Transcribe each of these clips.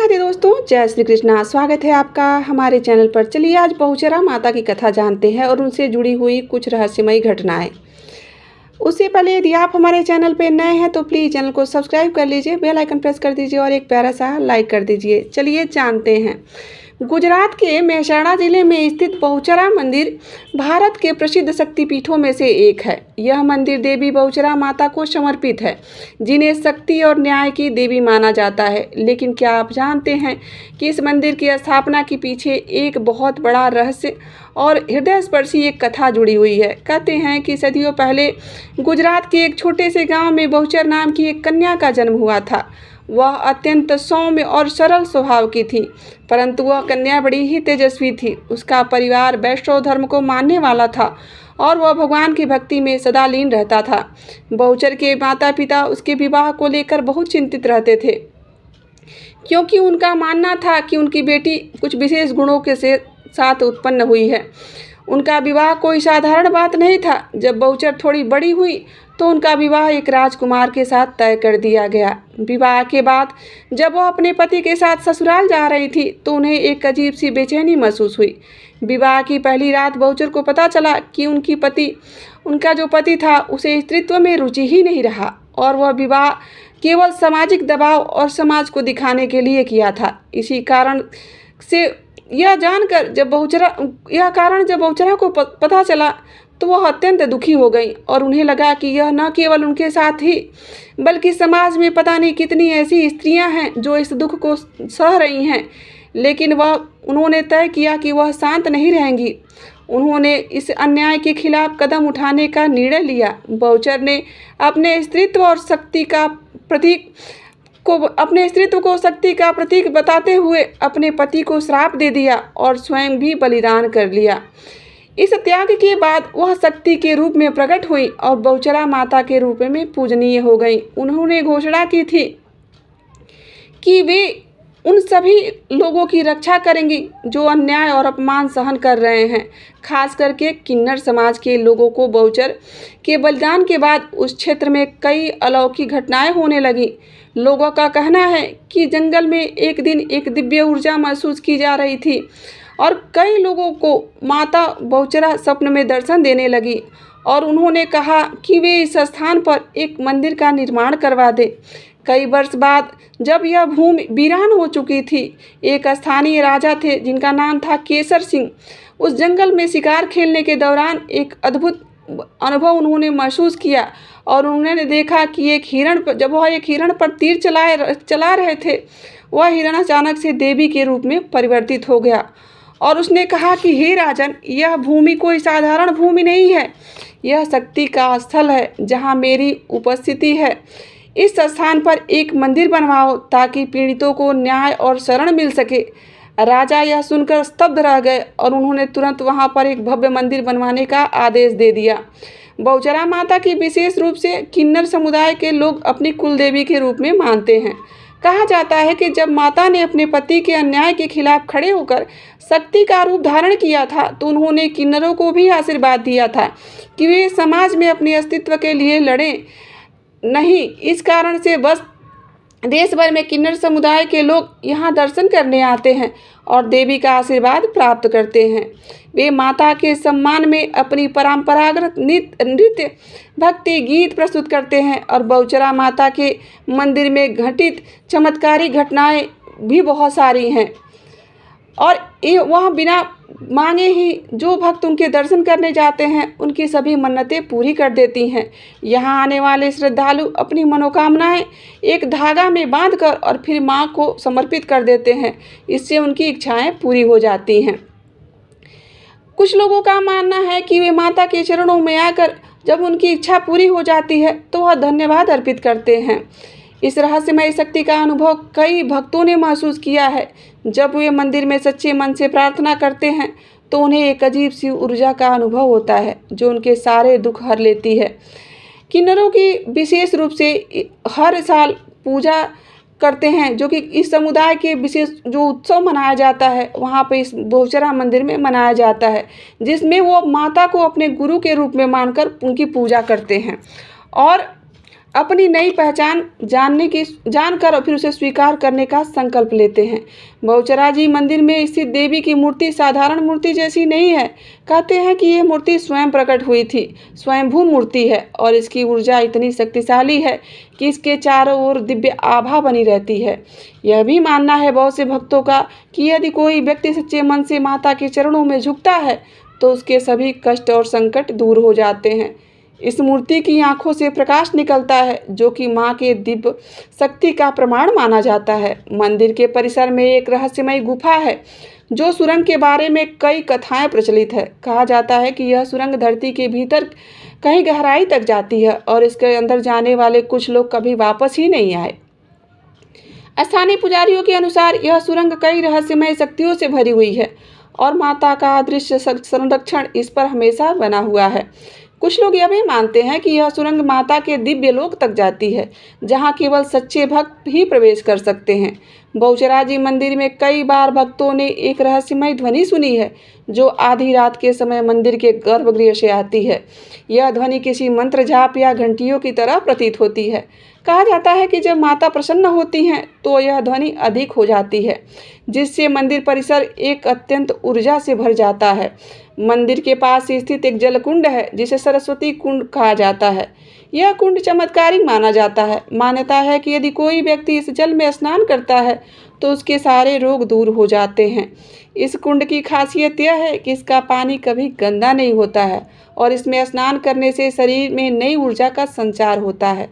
राधे दोस्तों, जय श्री कृष्णा। स्वागत है आपका हमारे चैनल पर। चलिए आज बहुचरा माता की कथा जानते हैं और उनसे जुड़ी हुई कुछ रहस्यमयी घटनाएं। उससे पहले यदि आप हमारे चैनल पर नए हैं तो प्लीज़ चैनल को सब्सक्राइब कर लीजिए, बेल आइकन प्रेस कर दीजिए और एक प्यारा सा लाइक कर दीजिए। चलिए जानते हैं। गुजरात के मेहसाणा जिले में स्थित बहुचरा मंदिर भारत के प्रसिद्ध शक्तिपीठों में से एक है। यह मंदिर देवी बहुचरा माता को समर्पित है, जिन्हें शक्ति और न्याय की देवी माना जाता है। लेकिन क्या आप जानते हैं कि इस मंदिर की स्थापना के पीछे एक बहुत बड़ा रहस्य और हृदयस्पर्शी एक कथा जुड़ी हुई है। कहते हैं कि सदियों पहले गुजरात के एक छोटे से गांव में बहुचर नाम की एक कन्या का जन्म हुआ था। वह अत्यंत सौम्य और सरल स्वभाव की थी, परंतु वह कन्या बड़ी ही तेजस्वी थी। उसका परिवार वैष्णव धर्म को मानने वाला था और वह भगवान की भक्ति में सदा लीन रहता था। बहुचर के माता पिता उसके विवाह को लेकर बहुत चिंतित रहते थे, क्योंकि उनका मानना था कि उनकी बेटी कुछ विशेष गुणों के साथ उत्पन्न हुई है। उनका विवाह कोई साधारण बात नहीं था। जब बहुचर थोड़ी बड़ी हुई तो उनका विवाह एक राजकुमार के साथ तय कर दिया गया। विवाह के बाद जब वह अपने पति के साथ ससुराल जा रही थी तो उन्हें एक अजीब सी बेचैनी महसूस हुई। विवाह की पहली रात बहुचर को पता चला कि उनका जो पति था उसे स्त्रीत्व में रुचि ही नहीं रहा और वह विवाह केवल सामाजिक दबाव और समाज को दिखाने के लिए किया था। इसी कारण से यह जब बहुचरा को पता चला तो वह अत्यंत दुखी हो गई और उन्हें लगा कि यह न केवल उनके साथ ही बल्कि समाज में पता नहीं कितनी ऐसी स्त्रियां हैं जो इस दुख को सह रही हैं। लेकिन उन्होंने तय किया कि वह शांत नहीं रहेंगी। उन्होंने इस अन्याय के खिलाफ कदम उठाने का निर्णय लिया। बहुचर ने अपने स्त्रीत्व को शक्ति का प्रतीक बताते हुए अपने पति को श्राप दे दिया और स्वयं भी बलिदान कर लिया। इस त्याग के बाद वह शक्ति के रूप में प्रकट हुई और बहुचरा माता के रूप में पूजनीय हो गई। उन्होंने घोषणा की थी कि वे उन सभी लोगों की रक्षा करेंगी जो अन्याय और अपमान सहन कर रहे हैं। खास करके किन्नर समाज के लोगों को बहुचर के बलिदान के बाद उस क्षेत्र में कई अलौकिक घटनाएं होने लगी। लोगों का कहना है कि जंगल में एक दिन एक दिव्य ऊर्जा महसूस की जा रही थी और कई लोगों को माता बहुचरा स्वप्न में दर्शन देने लगी और उन्होंने कहा कि वे इस स्थान पर एक मंदिर का निर्माण करवा दें। कई वर्ष बाद जब यह भूमि वीरान हो चुकी थी, एक स्थानीय राजा थे जिनका नाम था केसर सिंह। उस जंगल में शिकार खेलने के दौरान एक अद्भुत अनुभव उन्होंने महसूस किया और उन्होंने देखा कि जब वह एक हिरण पर तीर चला रहे थे, वह हिरण अचानक से देवी के रूप में परिवर्तित हो गया और उसने कहा कि हे राजन, यह भूमि कोई साधारण भूमि नहीं है, यह शक्ति का स्थल है जहाँ मेरी उपस्थिति है। इस स्थान पर एक मंदिर बनवाओ ताकि पीड़ितों को न्याय और शरण मिल सके। राजा यह सुनकर स्तब्ध रह गए और उन्होंने तुरंत वहां पर एक भव्य मंदिर बनवाने का आदेश दे दिया। बहुचरा माता की विशेष रूप से किन्नर समुदाय के लोग अपनी कुलदेवी के रूप में मानते हैं। कहा जाता है कि जब माता ने अपने पति के अन्याय के खिलाफ खड़े होकर शक्ति का रूप धारण किया था तो उन्होंने किन्नरों को भी आशीर्वाद दिया था कि वे समाज में अपने अस्तित्व के लिए लड़ें। नहीं, इस कारण से बस देश भर में किन्नर समुदाय के लोग यहाँ दर्शन करने आते हैं और देवी का आशीर्वाद प्राप्त करते हैं। वे माता के सम्मान में अपनी परंपरागत नृत्य भक्ति गीत प्रस्तुत करते हैं और बहुचरा माता के मंदिर में घटित चमत्कारी घटनाएं भी बहुत सारी हैं और वह बिना मांगे ही जो भक्त उनके दर्शन करने जाते हैं उनकी सभी मन्नतें पूरी कर देती हैं। यहाँ आने वाले श्रद्धालु अपनी मनोकामनाएं एक धागा में बांधकर और फिर माँ को समर्पित कर देते हैं। इससे उनकी इच्छाएं पूरी हो जाती हैं। कुछ लोगों का मानना है कि वे माता के चरणों में आकर जब उनकी इच्छा पूरी हो जाती है तो वह धन्यवाद अर्पित करते हैं। इस रहस्यमय शक्ति का अनुभव कई भक्तों ने महसूस किया है। जब वे मंदिर में सच्चे मन से प्रार्थना करते हैं तो उन्हें एक अजीब सी ऊर्जा का अनुभव होता है जो उनके सारे दुख हर लेती है। किन्नरों की विशेष रूप से हर साल पूजा करते हैं, जो कि इस समुदाय के विशेष जो उत्सव मनाया जाता है वहाँ पे इस बहुचरा मंदिर में मनाया जाता है, जिसमें वो माता को अपने गुरु के रूप में मानकर उनकी पूजा करते हैं। और अपनी नई पहचान जानकर और फिर उसे स्वीकार करने का संकल्प लेते हैं। बहुचरा जी मंदिर में स्थित देवी की मूर्ति साधारण मूर्ति जैसी नहीं है। कहते हैं कि यह मूर्ति स्वयं प्रकट हुई थी, स्वयंभू मूर्ति है और इसकी ऊर्जा इतनी शक्तिशाली है कि इसके चारों ओर दिव्य आभा बनी रहती है। यह भी मानना है बहुत से भक्तों का कि यदि कोई व्यक्ति सच्चे मन से माता के चरणों में झुकता है तो उसके सभी कष्ट और संकट दूर हो जाते हैं। इस मूर्ति की आंखों से प्रकाश निकलता है जो कि मां के दिव्य शक्ति का प्रमाण माना जाता है। मंदिर के परिसर में एक रहस्यमय गुफा है जो सुरंग के बारे में कई कथाएं प्रचलित है। कहा जाता है कि यह सुरंग धरती के भीतर कहीं गहराई तक जाती है और इसके अंदर जाने वाले कुछ लोग कभी वापस ही नहीं आए। स्थानीय पुजारियों के अनुसार यह सुरंग कई रहस्यमय शक्तियों से भरी हुई है और माता का अदृश्य संरक्षण इस पर हमेशा बना हुआ है। कुछ लोग यह भी मानते हैं कि यह सुरंग माता के दिव्य लोक तक जाती है जहां केवल सच्चे भक्त ही प्रवेश कर सकते हैं। बहुचरा जी मंदिर में कई बार भक्तों ने एक रहस्यमय ध्वनि सुनी है जो आधी रात के समय मंदिर के गर्भगृह से आती है। यह ध्वनि किसी मंत्र जाप या घंटियों की तरह प्रतीत होती है। कहा जाता है कि जब माता प्रसन्न होती हैं तो यह ध्वनि अधिक हो जाती है जिससे मंदिर परिसर एक अत्यंत ऊर्जा से भर जाता है। मंदिर के पास स्थित एक जल कुंड है जिसे सरस्वती कुंड कहा जाता है। यह कुंड चमत्कारिक माना जाता है। मान्यता है कि यदि कोई व्यक्ति इस जल में स्नान करता है तो उसके सारे रोग दूर हो जाते हैं। इस कुंड की खासियत यह है कि इसका पानी कभी गंदा नहीं होता है और इसमें स्नान करने से शरीर में नई ऊर्जा का संचार होता है।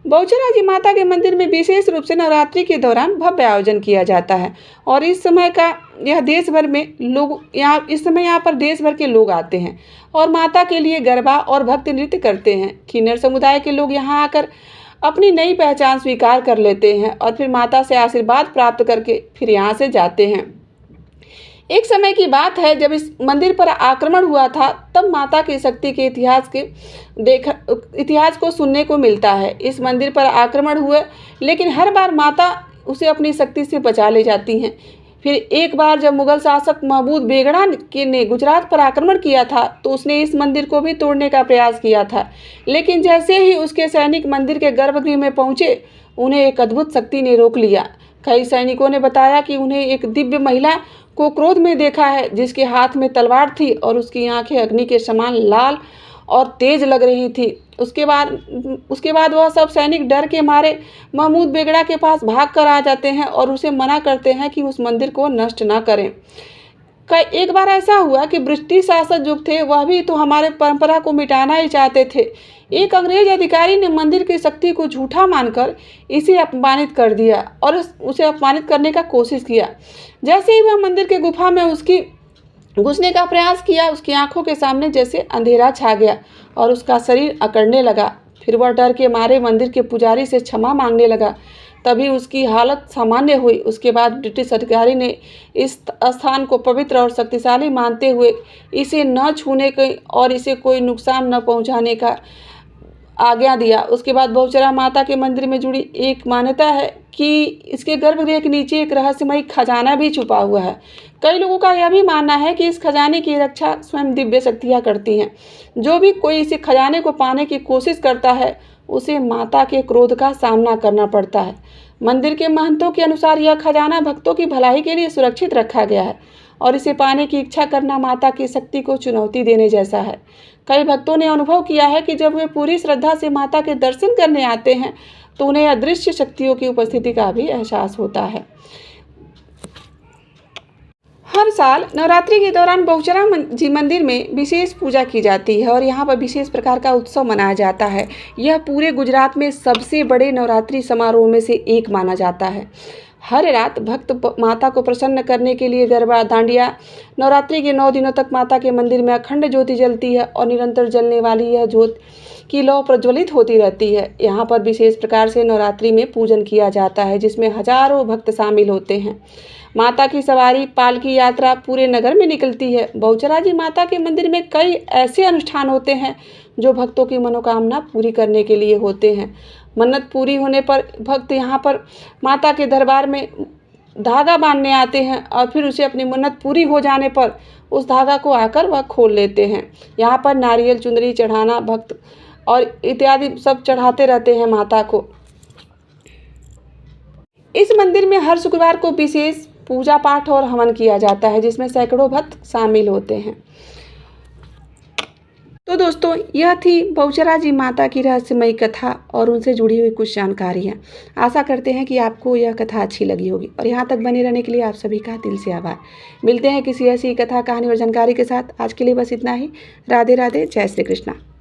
बहुचरा जी माता के मंदिर में विशेष रूप से नवरात्रि के दौरान भव्य आयोजन किया जाता है और इस समय यहाँ पर देश भर के लोग आते हैं और माता के लिए गरबा और भक्ति नृत्य करते हैं। किन्नर समुदाय के लोग यहाँ आकर अपनी नई पहचान स्वीकार कर लेते हैं और फिर माता से आशीर्वाद प्राप्त करके फिर यहाँ से जाते हैं। एक समय की बात है जब इस मंदिर पर आक्रमण हुआ था, तब माता की शक्ति के इतिहास को सुनने को मिलता है। इस मंदिर पर आक्रमण हुए लेकिन हर बार माता उसे अपनी शक्ति से बचा ले जाती हैं। फिर एक बार जब मुगल शासक महमूद बेगड़ा ने गुजरात पर आक्रमण किया था तो उसने इस मंदिर को भी तोड़ने का प्रयास किया था, लेकिन जैसे ही उसके सैनिक मंदिर के गर्भगृह में पहुंचे उन्हें एक अद्भुत शक्ति ने रोक लिया। कई सैनिकों ने बताया कि उन्हें एक दिव्य महिला को क्रोध में देखा है जिसके हाथ में तलवार थी और उसकी आंखें अग्नि के समान लाल और तेज लग रही थी। उसके बाद वह सब सैनिक डर के मारे महमूद बेगड़ा के पास भाग कर आ जाते हैं और उसे मना करते हैं कि उस मंदिर को नष्ट ना करें। एक बार ऐसा हुआ कि ब्रिटिश शासक जो थे वह भी तो हमारे परंपरा को मिटाना ही चाहते थे। एक अंग्रेज अधिकारी ने मंदिर की शक्ति को झूठा मानकर इसे अपमानित कर दिया और उसे अपमानित करने का कोशिश किया। जैसे ही वह मंदिर के गुफा में उसकी घुसने का प्रयास किया, उसकी आंखों के सामने जैसे अंधेरा छा गया और उसका शरीर अकड़ने लगा। फिर वह डर के मारे मंदिर के पुजारी से क्षमा मांगने लगा। तभी उसकी हालत सामान्य हुई। उसके बाद ब्रिटिश अधिकारी ने इस स्थान को पवित्र और शक्तिशाली मानते हुए इसे न छूने के और इसे कोई नुकसान न पहुंचाने का आज्ञा दिया। उसके बाद बहुचरा माता के मंदिर में जुड़ी एक मान्यता है कि इसके गर्भगृह के नीचे एक रहस्यमयी खजाना भी छुपा हुआ है। कई लोगों का यह भी मानना है कि इस खजाने की रक्षा स्वयं दिव्य शक्तियाँ करती हैं। जो भी कोई इस खजाने को पाने की कोशिश करता है उसे माता के क्रोध का सामना करना पड़ता है। मंदिर के महंतों के अनुसार यह खजाना भक्तों की भलाई के लिए सुरक्षित रखा गया है और इसे पाने की इच्छा करना माता की शक्ति को चुनौती देने जैसा है। कई भक्तों ने अनुभव किया है कि जब वे पूरी श्रद्धा से माता के दर्शन करने आते हैं तो उन्हें अदृश्य शक्तियों की उपस्थिति का भी एहसास होता है। हर साल नवरात्रि के दौरान बहुचरा जी मंदिर में विशेष पूजा की जाती है और यहाँ पर विशेष प्रकार का उत्सव मनाया जाता है। यह पूरे गुजरात में सबसे बड़े नवरात्रि समारोह में से एक माना जाता है। हर रात भक्त माता को प्रसन्न करने के लिए गरबा, डांडिया, नवरात्रि के 9 दिनों तक माता के मंदिर में अखंड ज्योति जलती है और निरंतर जलने वाली यह ज्योत की लौ प्रज्वलित होती रहती है। यहाँ पर विशेष प्रकार से नवरात्रि में पूजन किया जाता है जिसमें हजारों भक्त शामिल होते हैं। माता की सवारी पालकी यात्रा पूरे नगर में निकलती है। बहुचरा जी माता के मंदिर में कई ऐसे अनुष्ठान होते हैं जो भक्तों की मनोकामना पूरी करने के लिए होते हैं। मन्नत पूरी होने पर भक्त यहाँ पर माता के दरबार में धागा बांधने आते हैं और फिर उसे अपनी मन्नत पूरी हो जाने पर उस धागा को आकर वह खोल लेते हैं। यहाँ पर नारियल चुनरी चढ़ाना भक्त और इत्यादि सब चढ़ाते रहते हैं माता को। इस मंदिर में हर शुक्रवार को विशेष पूजा पाठ और हवन किया जाता है, जिसमें सैकड़ों भक्त शामिल होते हैं। तो दोस्तों, यह थी बहुचरा जी माता की रहस्यमयी कथा और उनसे जुड़ी हुई कुछ जानकारियाँ। आशा करते हैं कि आपको यह कथा अच्छी लगी होगी और यहाँ तक बने रहने के लिए आप सभी का दिल से आभार। मिलते हैं किसी ऐसी कथा, कहानी और जानकारी के साथ। आज के लिए बस इतना ही। राधे राधे, जय श्री कृष्णा।